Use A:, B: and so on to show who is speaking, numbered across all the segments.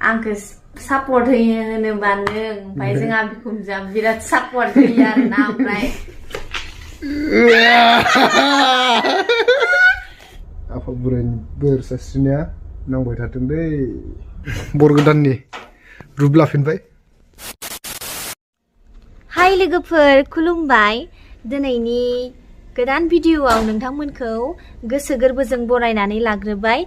A: आंखौ सापर्ट होयो होनोबानो ओमफ्राय जोंहा बिखुनजोआ बिराद सापर्ट होयो आरोना ओमफ्राय
B: आफा बोराइनि बोर सारस्रिनाया नांबाय थाथों दै बर गोदाननि रुप लाफिनबाय।
A: हाय लोगोफोर खुलुमबाय। दिनैनि गोदान भिडिअआव नोंथांमोनखौ गोसो गोरबोजों बरायनानै लाग्रोबाय।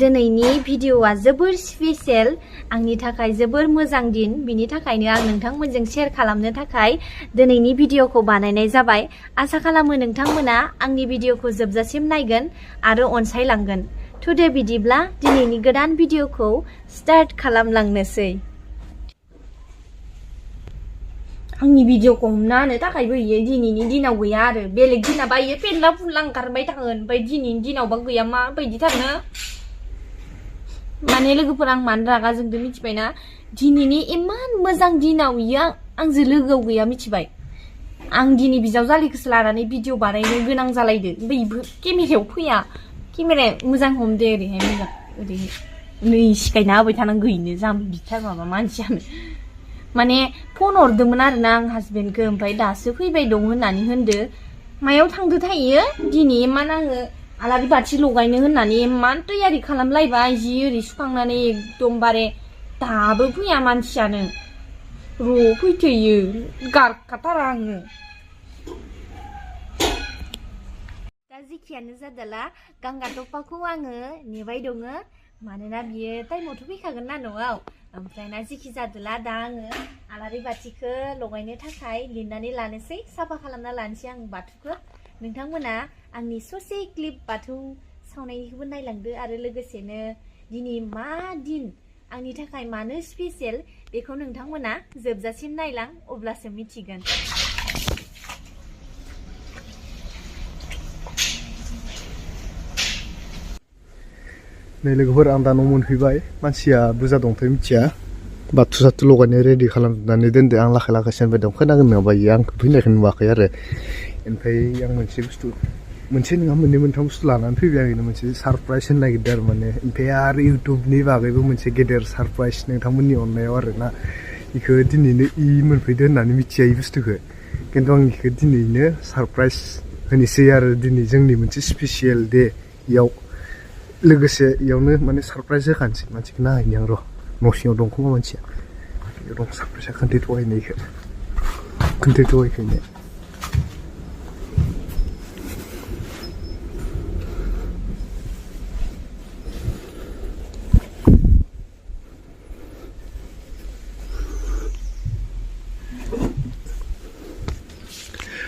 A: दिनैनि भिडिअआ जोबोर स्पेशल, आंनि थाखाय जोबोर मोजां दिन, बिनि थाखायनो आं नोंथांमोनजों शेयार खालामनो थाखाय दिनैनि भिडिअखौ बानायनाय जाबाय। आसा खालामो नोंथांमोना आंनि भिडिअखौ जोबजासिम नायगोन आरो अनसायलांगोन। थुदे बिदिब्ला दिनैनि गोदान भिडिअखौ स्टार्ट खालामलांनोसै। आंनि भिडिअखौ हमना होनो थाखायबो इयो दिनैनि दिनाव गैया आरो बेलेग दिनाबा इयो फेनला फुनला ओंखारबाय थागोन, ओमफ्राय दिनैनि दिनावबा गैया माबायदि थारनो। माने लोगोफोर आं मानो रागा जोंदों मिथिबायना? दिनैनि इमान मोजां दिनाव इयो आंजों लोगोआव गैया मिथिबाय। आं दिनै बिजावजालिखौसो लानानै भिडिअ बानायनो गोनां जालायदो, ओमफ्राय इबो केमेरायाव फैया। केमेराया मोजां हमदे ओरैहाय मोजां ओरैहाय नै सिखायना होबाय थानांगौ इनो जाम्बिथार माबा मानसियानो। माने फन हरदोंमोन आरोना आं हासबेन्डखौ, ओमफ्राय दासो फैबाय दं होननानै होनदो। मायाव थांदो थायो दिनै इमान आङो आलारि बाथि लगायनो होननानै इमान तैयारि खालामलायबाय, जि ओरै सुखांनानै एकदमबारे दाबो फैया मानसियानो। र' फैथ'यो गारखाथारा आङो। दा जेखियानो जादोला गांगा टपाखौ आङो नेबाय दङ, मानोना बियो टाइमावथ' फैखागोन ना न'आव। ओमफ्राय ना जेखि जादोला दा आङो आलारि बाथिखौ लगायनो थाखाय लिरनानै लानोसै, साफा खालामना लानोसै आं बाथौखौ। नोंथांमोना आंनि ससे क्लिप बाथौ सावनायनिखौबो नायलांदो आरो लोगोसेनो दिनै मा दिन आंनि थाखाय मानो स्पेशल बेखौ नोंथांमोना जोबजासिम नायलां, अब्लासो मिथिगोन।
B: नै लोगोफोर आं दा न' मोनफैबाय, मानसिया बुरजा दंथाय मिथिया। बाथौ साथौ लगायनो रेडि खालामनानै दोनदो, आं लाखै लाखै सेनबाय दं। खोनागोन नङाबा इयो आंखौ फैनायखौ नुवाखै आरो। ओमफ्राय आं मोनसे बुस्थु, मोनसे नङा मोननै मोनथाम बुस्थु लानानै फैबाय आं, मोनसे सारप्राइज होनो नागिरदों आरो माने। ओमफ्राय आरो इउटुबनि बागैबो मोनसे गेदेर सारप्राइज नोंथांमोननि अननायाव आरोना। बेखौ दिनैनो मोनफैदो होननानै मिथिया इ बुस्थुखौ, खिन्थु आं बेखौ दिनैनो सारप्राइज होनोसै आरो। दिनै जोंनि मोनसे स्पेसियेल दे, इयाव लोगोसे इयावनो माने सारप्राइज होखानोसै मानसिखौ नायहैनि आं। र' न' सिङाव दं खोमा मानसिया, बेयाव दं सारप्राइजआ खोन्थाथ'वाखैनो खोन्थाथ'वाखैनो।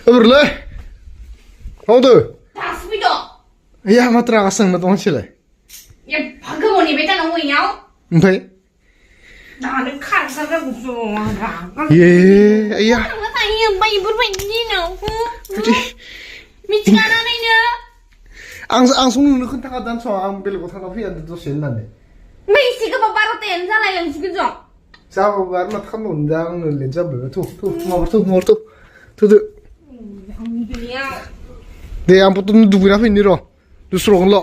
B: Ömürlü. Ne oldu?
A: 다스 비도.
B: Ya mat raga soंनो दं मानसियालाय?
A: 야 방금 오니 बेटा न'आव गैयाव?
B: ओमफ्राय?
A: 나는 खारसारागौसो रागा।
B: ये आया।
A: नोङो थायो ओमफ्राय इफोरबायदि दिनाव मिथिखानानैनो।
B: आं संनो खोन्थाखादों स' आं बेलेगाव थांना फैया दसे होननानै।
A: ओमफ्राय एसे गोबाव 12थायानो जालायलांसिगोन जों।
B: जाबाबो आरो माथो खालामबावनो, दा आंनो लेट जाबाय। थ'दो। दे आंबोथ' दुगैना फैनि र', लुस्रगोनल'।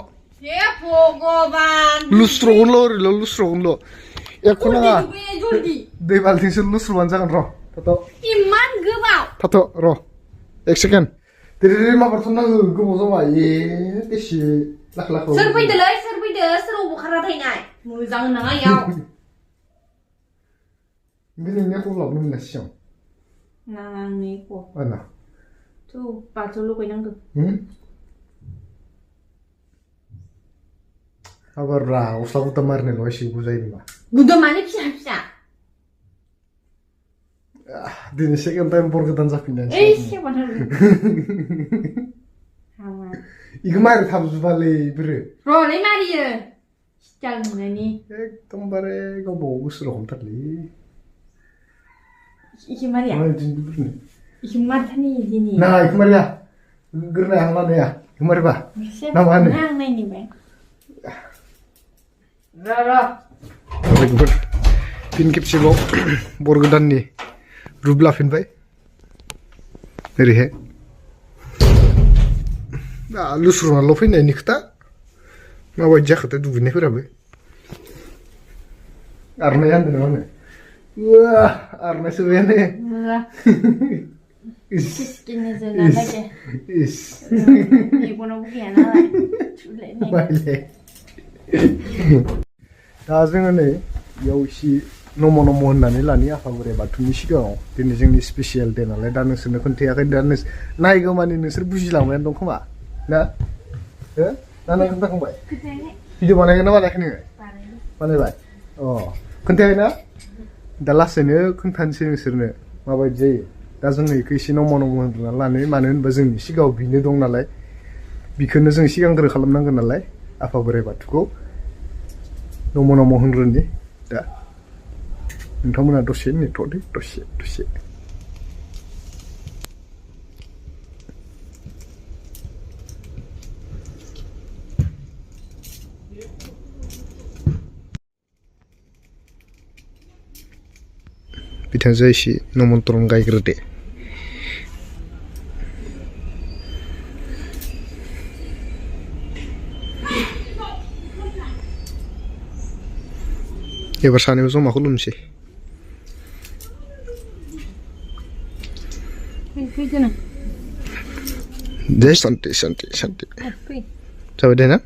A: ए भगबान।
B: लुस्रगोनल' ओरैल' लुस्रगोनल'। एख' नाङा।
A: जल्दि।
B: दै बाल्थिंसो लुस्रबानो जागोन र'। थाथ'।
A: इमान गोबाव।
B: थाथ' र'। एक सेकेन्ड। दे माबाथ' नाङो, गोबाव जाबाय। बेसे लाख
A: सोर फैदोलै, सोर फैदो, सोर अबाव खारना थाहैनाय? मोजां होननाङा इयाव।
B: ओमफ्राय नोंनि एख' लाबोनो मोनासै सिगां?
A: नाङा आंनो एख'।
B: आना
A: थौ बाथौआव लगायनांगौ।
B: हाबार रा गस्ला गुदा मारिनायल' एसे बुजायो नामा?
A: गुदा माने फिसा फिसा।
B: दिनै सेकेन्ड टाइम बर गोदान जाफिननायसै।
A: ओइ सेबाथार। हामा।
B: इखौ मारै थाबजोबालै बोरो?
A: र'लै मारियो। सिटाल मोननायनि।
B: एकदमबारे गावबागाव गोसो रखमथारलै।
A: इखो मारिया?
B: मा इदिनो बोरनो?
A: इखो मारिथारनि दिनै।
B: नाङा इखौ मारिया। गोरनाय हां लानाया। इखौ मारिबा? ना मा होनो?
A: आं नायनिबाय।
B: र'। फिन खेबसेबाव बर गोदाननि रुप लाफिनबाय। ओरैहाय लुस्रनाल' फैनायनि खोथा, माबायदि जाखोथाय दुगैनायफोराबो आरनाय गानदों नामा नो वाह आरनाय सोबायानो
A: Skinnya jangan lagi. Ibu nopo kian lah.
B: Baile. दा जोङो नै बेयाव एसे नम' होननानै लानि आफा बोराइ बाथौनि सिगाङाव दिनै जोंनि स्पेसियेल दे नालाय दा नोंसोरनो खोन्थायाखै दा नायगौ मानि नोंसोर बुजिलांबायानो दं खोमा ना हो ना नायनो थांबाय भिडिअ बानायगोन ना बानायाखै नोङो बानायबाय अ खोन्थायाखै ना दा लासैनो खोन्थानोसै नोंसोरनो माबायदि जायो दा जोङो इखौ एसे नम' होनना लानो मानो होनबा जोंनि सिगाङाव बिनो दं नालाय बिखौनो जों सिगांग्रो खालामनांगोन नालाय आफा बोराइ बाथौखौ नम' होनग्रोनि दा नोंथांमोना दसे नेथ'दो दसे बिथांजोआ एसे नमन्त्रन गायग्रोदो एबार सानैबो जमा खुलुमसै दे सान्ति जाबाय दे ना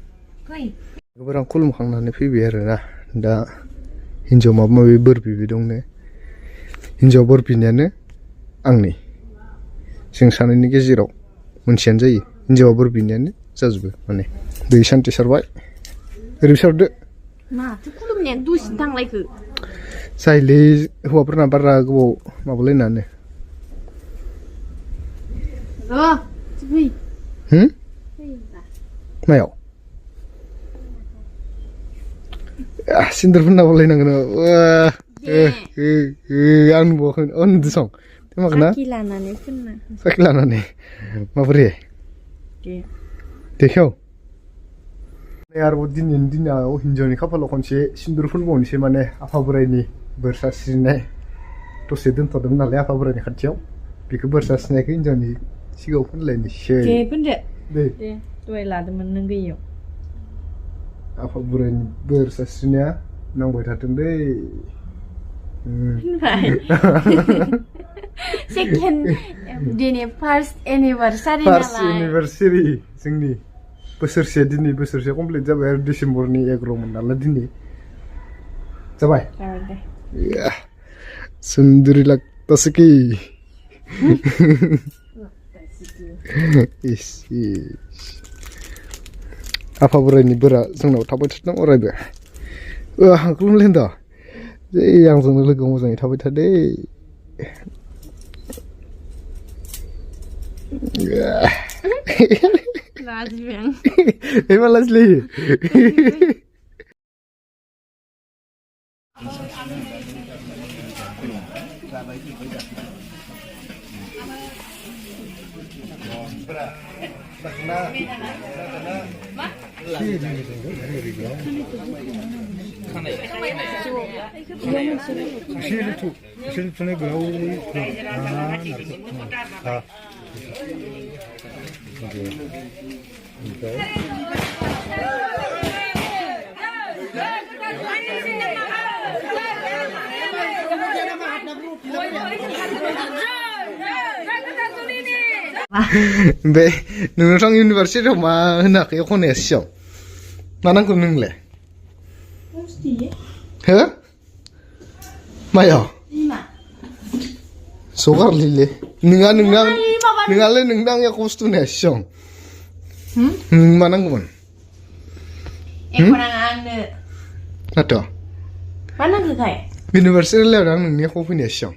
B: गोबां आं खुलुमखांनानै फैबाय आरोना दा हिन्जाव माबा माबि बोर बिबाय दंनो हिन्जाव बोर बिनायानो आंनि जों सानैनि गेजेराव मोनसेयानो जायो हिन्जावा बोर बिनायानो जाजोबो माने दै सान्ति सारबाय ओरैबो सारदो
A: माथो खुलुमनाया दसेनो थांलायखो
B: जायोलै हौवाफोरना बारा गोबाव माबालायनानो मायाव सिन्दुर फोनना बोलायनांगोन आं नुबावाखै अ नुदों सं माखोना साखि लानानै माबोरै देखाव आरोबाव दिनैनि दिनाव हिन्जावनि खाफालाव खनसे सिन्दुर फोनबावनोसै माने आफा बोराइनि बोर सारस्रिनाय दसे दोनथ'दोंमोन नालाय आफा बोराइनि खाथियाव बेखौ बोर सारस्रिनायखौ हिन्जावनि सिगाङाव फोनलायनोसै दे
A: दहाय लादोंमोन नों गैयियाव
B: आफा बोराइनि बोर सारस्रिनाया नांबाय थाथों दै
A: सेकेन्ड दिनै फार्स्ट एनिभार्सारि
B: जोंनि बोसोरसे दिनै बोसोरसे कमप्लिट जाबाय आरो डिसेम्बरनि 11मोन नालाय दिनै जाबाय सुन्दुरि लागतासै कि आफा बोराइनि बोरा जोंनाव थाबाय थाथों अरायबो खुलुमलाय दा जै आंजोंनो लोगो मोजाङै थाबाय थादे Emang Leslie. Be, nung sang university ma nak yo konesyo. Manang ko nung le. He? Maya. Sogar lile. Nunga le nungdang ya kostu nesyo. Manang ko.
A: Kurang ande.
B: Nato.
A: Manang ko kay.
B: University le orang nung ya kopi nesyo.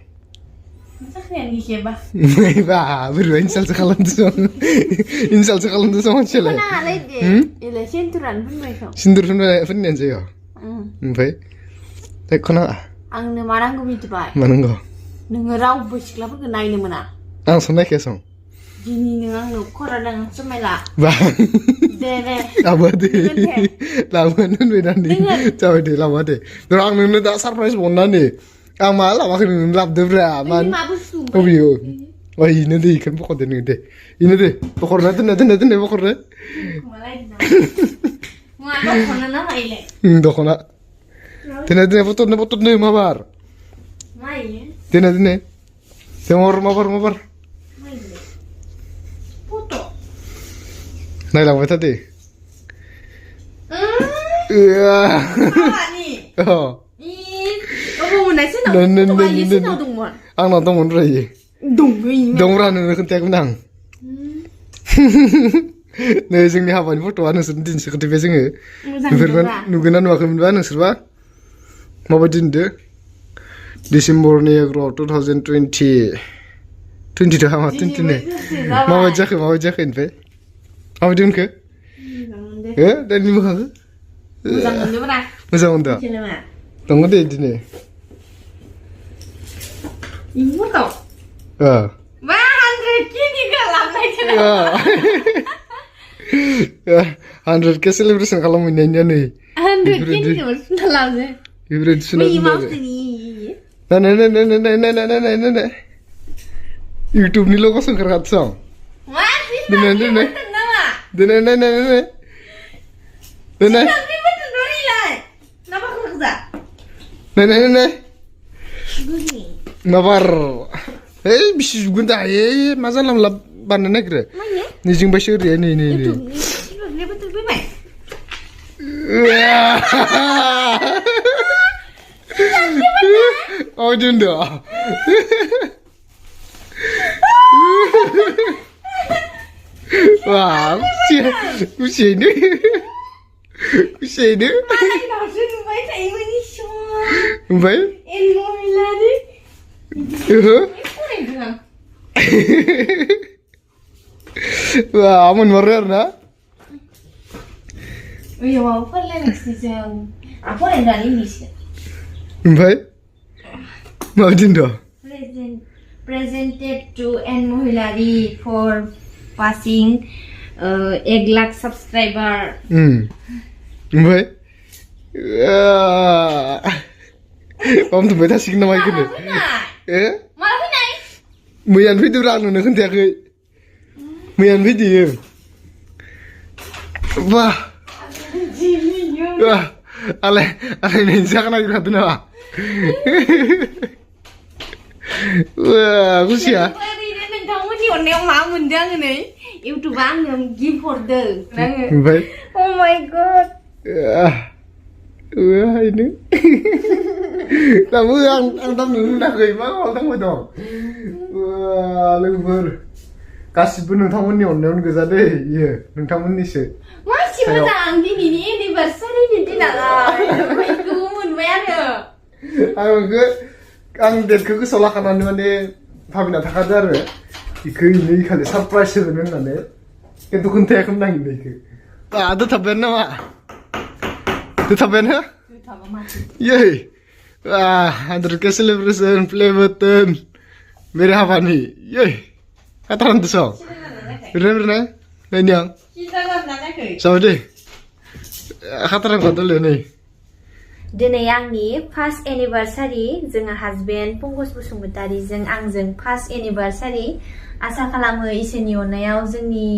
B: Ba, baru insal sekalan tu sama cile.
A: Mana lagi? Ile sinturan pun mereka.
B: Sintur pun aja ya. Baik. Tak kena.
A: Ang ne marang ko bitu bay.
B: Manang ko.
A: Nengerau busiklah pun kenai ne mana.
B: Ang sampai kesong.
A: Jini nengang no koradang semela.
B: Ba.
A: Dede.
B: Lama deh. Lama nih beda nih. Coba deh lama deh. Orang nih dah surprise bonan nih. Ang malah makin lap debra man. Oh biu. Wah ini deh kan pokok deh. Ini deh. Pokok nanti pokok deh.
A: Mulai. dख'ना ना माइलाय
B: दख'ना दिनै फट'नो माबार
A: माइ
B: दिनै जोंहर माबार
A: फट'
B: नायलांबाय था दे
A: हाबानि अबाव सोरनाव दंमोन
B: आंनाव दंमोन रायो दंब्रा नोंनो खोन्थायाखैमोन आं नै जोंनि हाबानि फट'आ नोंसोरनो दिनैसो खोन्थायबाय जोङो बेफोरखौ नुगोन ना नुवाखैमोनबा नोंसोरबा माबायदि नुदो डिसेम्बरनि 2020 20 हामा 20 माबायदि जाखो ओमफ्राय माबायदि मोनखो दानि मोखांखौ मोजां मोनदों दङ दे दिनै
A: इमोखौ
B: 100k celebration खालामहैनायनिया नै
A: 100k सुना लाबो
B: बेफोरबायदि सुना दोनदों इउटुबनि ल'ग'सो ओंखारखादों दिनै माबार ओइ बिसि जुगोन दा मा जानला मोनला बानायनो नागिरो नैजोंबायसो ओरैहाय नै माबायदि होनदों wah kucing baik wah aman warrior na
A: iya mau perlen istisam apa yang dari Indonesia
B: baik mau dindo
A: presented to N Mohilari for passing 1 lakh subscriber.
B: Baik. Kamu tuh beda sih nama itu.
A: Malah pinai.
B: Muyan video rano nih kan tiap kali. Muyan video. Wah. Wah. Ale nih jangan lagi ratu nama. Wah, aku sih ya. YouTube ang give order. Oh my god. Ini. Kamu yang tamu udah kayak mana tamu dong. Wah, lebar. Kasih pun nonton onneon geza deh. Iya, nonton sih. Masih menang di ini anniversary di nala. Itu mun bayar. Ang dead kau solah kanan mana pabina takadar. Iku ini kali surprise sebenarnya. Itu kuntai aku nang ini iku. Ada taben nama. Itu taben ha? Itu taben mati. Yey. 100k celebration play button. Mere haba ni. Yey. Kataran tu so. Bener. Nanyang. Kita kan nanya ke. Sama deh. Kataran kau dulu nih. Diनै आंनि first anniversary जोंहा husband Pankaj बसुमतारिजों आंजों first anniversary आसा खालामो इसोरनि अननायाव जोंनि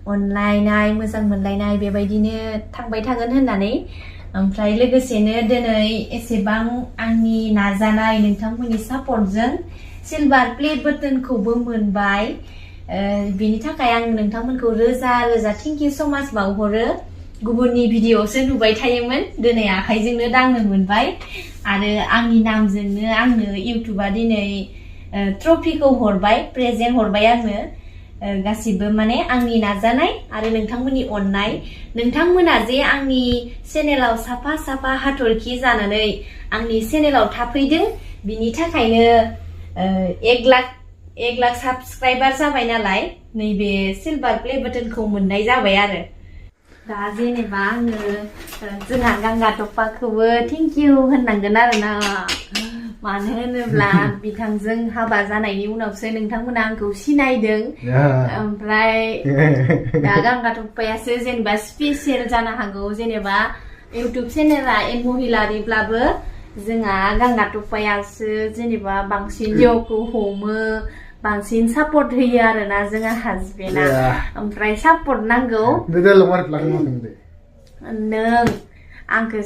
B: अनलायनाय मोजां मोनलायनाय बेबायदिनो थांबाय थागोन होननानै ओमफ्राय लोगोसेनो दिनै एसेबां आंनि नाजानाय नोंथांमोननि सापर्टजों सिलभार प्ले बटनखौबो मोनबाय बेनि थाखाय आं नोंथांमोनखौ रोजा रोजा थेंक इउ सो माच बावहरो गुबुननि भिडिअ'सो नुबाय थायोमोन दिनै आखाइजोंनो दांनो मोनबाय आरो आंनि नामजोंनो आंनो इउटुबा दिनै ट्रफिखौ हरबाय प्रेजेन्ट हरबाय आंनो गासिबो माने आंनि नाजानाय आरो नोंथांमोननि अननाय नोंथांमोना जे आंनि चेनेलाव साफा साफा हाथरखि जानानै आंनि चेनेलाव थाफैदों बिनि थाखायनो 1 लाख साबस्क्राइबार जाबाय नालाय नैबे सिलभार प्ले बटनखौ मोननाय जाबाय आरो दा जेनेबा आङो जोंहा गांगा टप्पाखौबो थेंक इउ होननांगोन आरोना मानो होनोब्ला बिथांजों हाबा जानायनि उनावसो नोंथांमोना आंखौ सिनायदों ओमफ्राय दा गांगा टप्पायासो जेनेबा स्पेसियेल जानो हागौ जेनेबा इउटुब चेनेला एन महिलारिब्लाबो जोंहा गांगा टप्पायासो जेनेबा बांसिन भिडिअखौ हमो बांसिन सापर्ट होयो आरोना जोंहा हासबेन्डआ ओमफ्राय सापर्ट नांगौ
A: नों आंखौ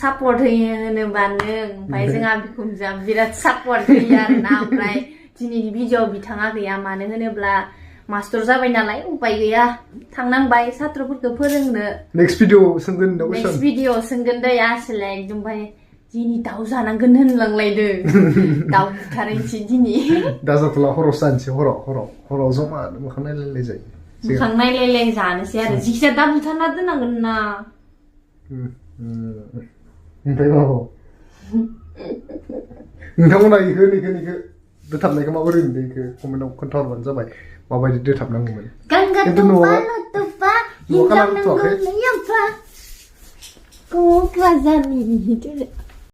A: सापर्ट होयो होनोबा नों ओमफ्राय जोंहा बिखुनजोआ बिराद सापर्ट होयो आरोना ओमफ्राय दिनैनि भिडिअ बिथाङा गैया मानो होनोब्ला मास्टर जाबाय नालाय उपाय गैया थांनांबाय सात्रफोरखौ फोरोंनो
B: नेक्स्ट भिडिअ सोंगोन ना
A: नेक्स्ट भिडिअ सोंगोन दै आसोला एकदम ओमफ्राय दिनै दाउ जानांगोन होनलांलायदों दाउ बुथारैसै दिनै
B: दाजाथला हराव जानोसै हराव जमा मोखां नायलायलाय जायो
A: मोखां नायलायलाय जानोसै आरो जिखिजाया दा बुथारना दोननांगोन ना
B: ओमफ्राय माबा नोंथांमोना इखो दोथाबनायखौ माबोरै मोनदों इखो कमेन्टआव खोन्थाहरबानो जाबाय माबायदि दोथाबनांगौमोन खिन्थु न'आव कालार होथ'वाखै
A: Kok razani